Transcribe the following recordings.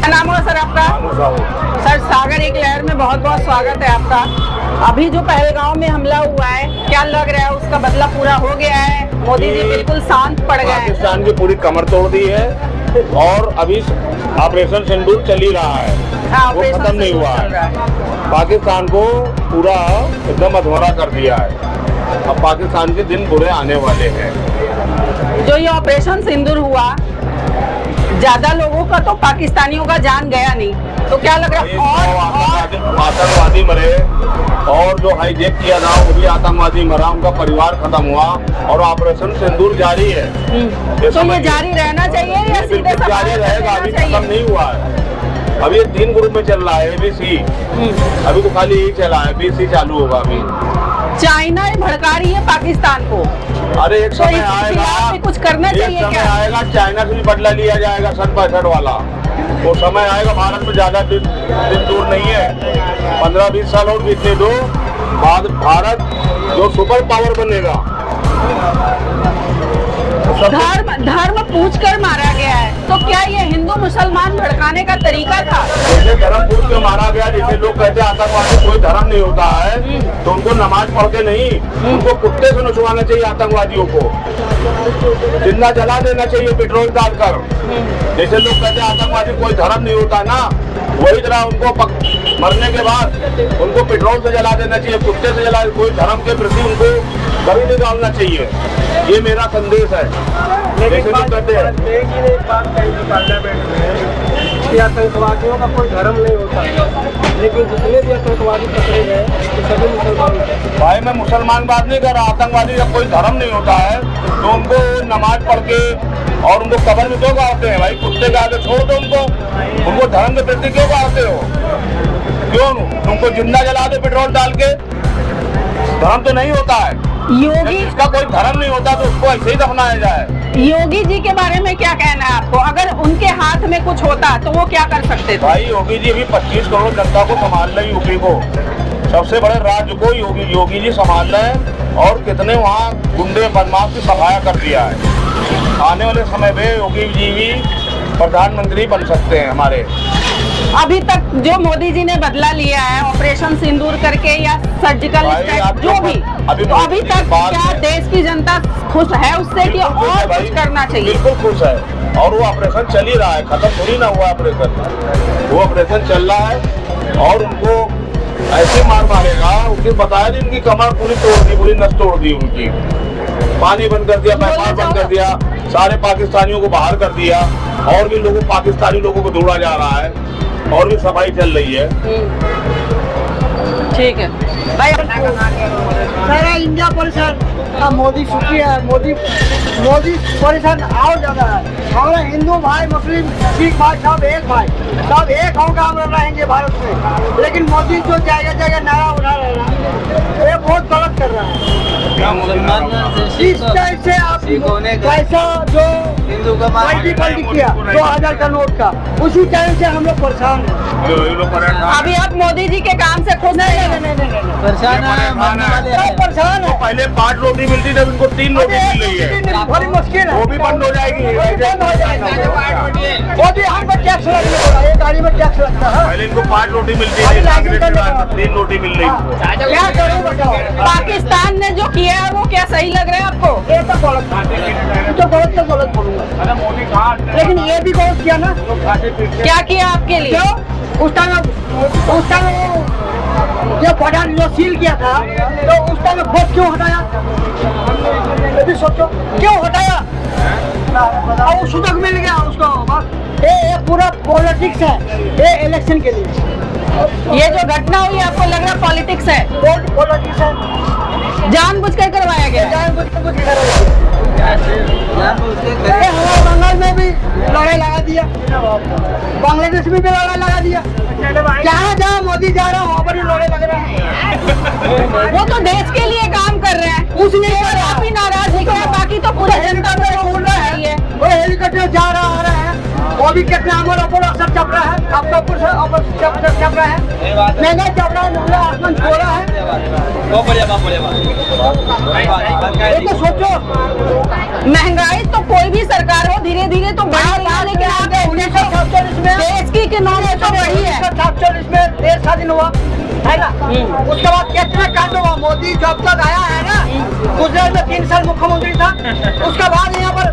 नाम होगा सर आपका? सर सागर एक लहर में बहुत बहुत स्वागत है आपका। अभी जो पहलगांव में हमला हुआ है, क्या लग रहा है उसका बदला पूरा हो गया है? मोदी जी बिल्कुल शांत पड़ गए हैं। पाकिस्तान की पूरी कमर तोड़ दी है और अभी ऑपरेशन सिंदूर चल ही रहा है। हाँ, वो खत्म नहीं हुआ है। पाकिस्तान को पूरा एकदम अधूरा कर दिया है। अब पाकिस्तान के दिन बुरे आने वाले हैं। जो ये ऑपरेशन सिंदूर हुआ, ज्यादा लोगों का तो पाकिस्तानियों का जान गया नहीं, तो क्या लग रहा है? और आतंकवादी मरे और जो हाईजेक किया था वो भी आतंकवादी मरा, उनका परिवार खत्म हुआ और ऑपरेशन सिंदूर जारी है। तो ये जारी रहना चाहिए या सीधे जारी रहेगा? अभी खत्म नहीं हुआ है। अभी ये 3 ग्रुप में चल रहा है, ABC। अभी तो खाली यही चला है, BC चालू होगा अभी। चाइना ही भड़का रही है पाकिस्तान को। अरे एक तो समय आएगा, कुछ करना चाहिए एक समय क्या? आएगा चाइना से भी बदला लिया जाएगा 67 वाला। वो समय आएगा। भारत में ज्यादा दिन दूर नहीं है। 15-20 साल और बीतने दो, बाद भारत जो सुपर पावर बनेगा। धर्म पूछकर मारा गया है, तो क्या ये हिंदू मुसलमान भड़काने का तरीका था? जैसे धर्म पूछ के मारा गया, जैसे लोग कहते हैं आतंकवादी कोई धर्म नहीं होता है, तो उनको नमाज पढ़ के नहीं, उनको कुत्ते से नचवाना चाहिए आतंकवादियों को। जिंदा जला देना चाहिए पेट्रोल डालकर। जैसे लोग कहते हैं आतंकवादी कोई धर्म नहीं होता ना, वही तरह उनको मरने के बाद उनको पेट्रोल से जला देना चाहिए, कुत्ते से जला। कोई धर्म के प्रति उनको कभी नहीं डालना चाहिए। ये मेरा संदेश है। जैसे लोग कहते हैं आतंकवादियों का कोई धर्म नहीं होता, लेकिन जितने भी आतंकवादी पकड़े गए सभी मुसलमान। भाई मैं मुसलमान बात नहीं कर रहा। आतंकवादी का कोई धर्म नहीं होता है, तो उनको नमाज पढ़ के और उनको कब्र में क्यों गाड़ते हैं? भाई कुत्ते के आगे छोड़ दो उनको धर्म के प्रति क्यों गाड़ते हो? क्यों उनको जिंदा जला दो पेट्रोल डाल के? धर्म तो नहीं होता है। योगी, इसका कोई धर्म नहीं होता तो उसको ऐसे ही दफनाया जाए। योगी जी के बारे में क्या कहना है आपको? अगर उनके हाथ में कुछ होता तो वो क्या कर सकते थे? भाई योगी जी अभी 25 करोड़ जनता को संभाल रहे, यूपी को, सबसे बड़े राज्य को योगी जी संभाल रहे हैं। और कितने वहाँ गुंडे बदमाश की सफाया कर दिया है। आने वाले समय में योगी जी भी प्रधानमंत्री बन सकते हैं हमारे। अभी तक जो मोदी जी ने बदला लिया है ऑपरेशन सिंदूर करके या सर्जिकल स्ट्राइक, जो भी, तो अभी तक क्या देश की जनता खुश है उससे कि और कुछ करना चाहिए? बिल्कुल खुश है। और वो ऑपरेशन चल ही रहा है, खत्म थोड़ी ना हुआ ऑपरेशन। वो ऑपरेशन चल रहा है और उनको ऐसे मारेगा। उसके बताया दी उनकी कमर पूरी तोड़ दी, पूरी नस तोड़ दी उनकी। पानी बंद कर दिया, पैसा बंद कर दिया, सारे पाकिस्तानियों को बाहर कर दिया। और भी लोगों पाकिस्तानी लोगों को ढूंढा जा रहा है और भी सफाई चल रही है। ठीक है भाई। सारा इंडिया परेशान, मोदी सुखी है, मोदी परेशान और ज्यादा है। हमारे हिंदू भाई, मुस्लिम, सिख भाई सब एक होकर हम रहेंगे भारत में। लेकिन मोदी जो जगह जगह नारा उठा रहे हैं, ये बहुत गलत कर रहा है। इस टाइम से आप पैसा जो हिंदू का पलटी किया 2000 का नोट का, उसी टाइम से हम लोग परेशान हैं। अभी आप मोदी जी के काम से खुश नहीं? परेशान है। पहले 5 रोटी मिलती थी, उनको 3 रोटी मिल रही है। बड़ी मुश्किल है। वो भी बंद हो जाएगी। वो भी हमको टैक्स लगने बोला, ये गाड़ी में टैक्स लगता है। पहले इनको 5 रोटी मिलती थी, 3 रोटी मिल रही है। क्या करूँ बताओ? पाकिस्तान ने जो किया है वो क्या सही लग रहा है आपको? ये तो गलत बोलूंगा। लेकिन ये भी गलत किया ना। क्या किया आपके लिए? क्यों उस टाइम जब बॉर्डर जो सील किया था, तो उस टाइम वोट क्यों हटाया? ये भी सोचो, क्यों हटाया? और वो सुतक मिल गया उसको। बस ये पूरा पॉलिटिक्स है, ये इलेक्शन के लिए। ये जो घटना हुई आपको लग रहा है पॉलिटिक्स है? पॉलिटिक्स है, जानबूझकर करवाया गया। हमारे बंगाल में भी लड़ाई लगा दिया, बांग्लादेश में भी लड़ाई लगा दिया। जहाँ मोदी जा रहा है वहाँ पर ही लड़ाई लग रहा है। वो तो देश के लिए काम कर रहे हैं, उसने आप ही नाराज दिख रहे हैं, बाकी तो पूरी जनता को बोल रहा है। वो हेलीकॉप्टर जा रहा आ रहा है, वो भी कितना अमर अपर असर चल रहा है। आपका चल रहा है, महंगाई चल रहा है, नीला आसमान छो रहा है। बहुत बढ़िया, बहुत बढ़िया। ये तो सोचो, महंगाई तो कोई भी सरकार हो धीरे धीरे तो बढ़ रही है, लेकिन आप 1947 में देश की इकोनॉमी तो बढ़ी है। 1947 में देश स्वाधीन हुआ है ना, उसके बाद कितना कांड हुआ। मोदी जब तक आया है ना, गुजरात में 3 साल मुख्यमंत्री था, उसके बाद यहाँ पर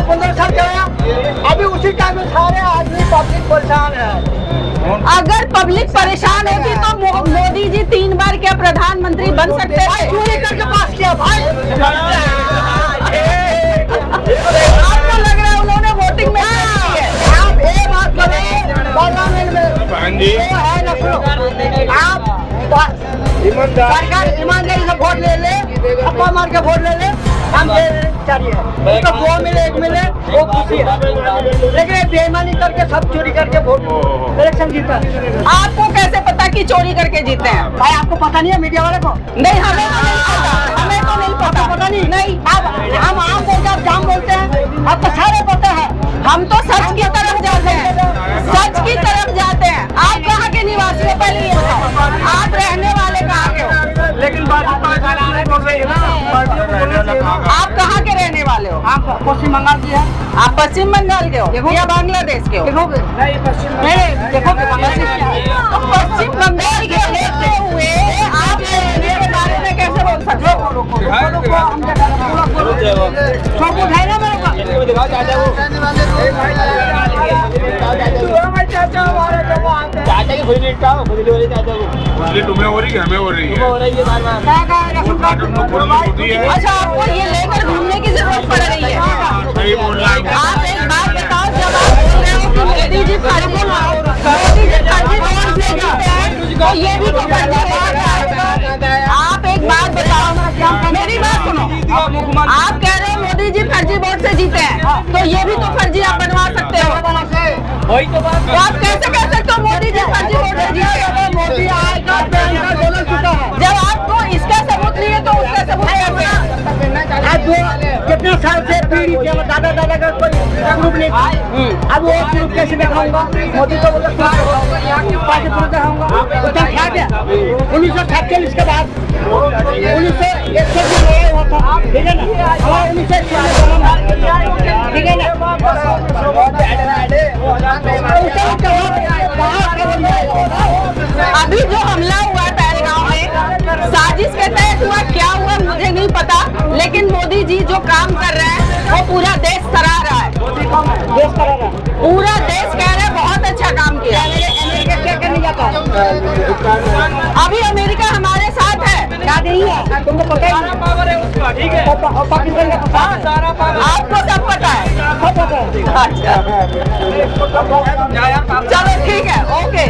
15 साल चलाया। अभी उसी टाइम में सारे आदमी पब्लिक परेशान है। अगर पब्लिक परेशान होती तो मोदी जी 3 बार क्या प्रधानमंत्री बन सकते थे? चोरी करके पास किया भाई। आपको लग रहा है उन्होंने वोटिंग में आप एक बात करें, पार्लियामेंट में जी। वो है ना, सुनो, आप सरकार ईमानदारी से वोट ले ले, अप्पा मार के वोट ले ले, हम चाहिए उसको 2 मिले 1 मिले वो खुशी है, लेकिन ये बेईमानी करके सब चोरी करके वोट इलेक्शन जीता है। आपको कैसे पता कि चोरी करके जीते हैं? भाई आपको पता नहीं है मीडिया वाले को? नहीं, हमें तो नहीं पता, हमें तो नहीं पता। पता नहीं आप हम आम बोलते हैं, आप जाम बोलते हैं, आपको सारे पता है। हम तो सच की तरफ जाते हैं, सच की तरफ जाते हैं। आप कहाँ के निवासी हो पहले ये बताओ, आप रहने वाले कहाँ के हो? लेकिन आप कहाँ के रहने वाले हो? आप पश्चिम बंगाल की है? आप पश्चिम बंगाल के हो या बांग्लादेश के हो? देखोगे नहीं, देखोगे बांग्लादेश की है। तो पश्चिम बंगाल के रहते हुए आप रहने के बारे में कैसे बोल सकते हो? सब कुछ है ना मेरे पास। चाचा की खुली चाचा को खुजली तुम्हें हो रही है, हमें हो रही है। हो रही है बार बार। होती है। अच्छा, आपको ये लेकर घूमने की जरूरत पड़ रही है? सही बोल रहा है। आप एक बात बताओ, जब आप बोल रहे हो कि मोदी जी फर्जी वोट से जीते हैं, तो ये भी तो फर्जी बात है। आप एक बात बताओ, मेरी बात सुनो, आप कह रहे हो मोदी जी फर्जी वोट से जीते हैं, तो ये भी तो फर्जी आप बनवा सकते हो। वही तो बात। तो आप कैसे कह सकते हो मोदी जी फर्जी वोट से जीते हैं? मोदी आएगा बैंक दोनों चुका है। जब आपको इसका सबूत नहीं है तो उसका सबूत कैसे? आज जो कितने साल से पीढ़ी के दादा दादा का कोई ग्रुप नहीं था, अब वो ग्रुप कैसे दिखाऊंगा? मोदी तो बोला पार्टी पूरा दिखाऊंगा, तो क्या क्या 1947 के बाद 1961 में हुआ था, ठीक है ना? हमारा 1961 में ठीक है ना? अभी जो हमला हुआ है पहलगांव में, साजिश के तहत हुआ, क्या हुआ मुझे नहीं पता, लेकिन मोदी जी जो काम कर रहे हैं वो पूरा देश सराह रहा है। देश करेगा, पूरा देश कह रहा है बहुत अच्छा काम किया। अमेरिका क्या करने जाता है? अभी अमेरिका हमारे साथ है, क्या नहीं है तुमको पता ही नहीं। पावर है उसका, ठीक है। और पाकिस्तान का पता है? सारा पावर आपको सब पता है? सब पता है। अच्छा, चलो ठीक है, ओके।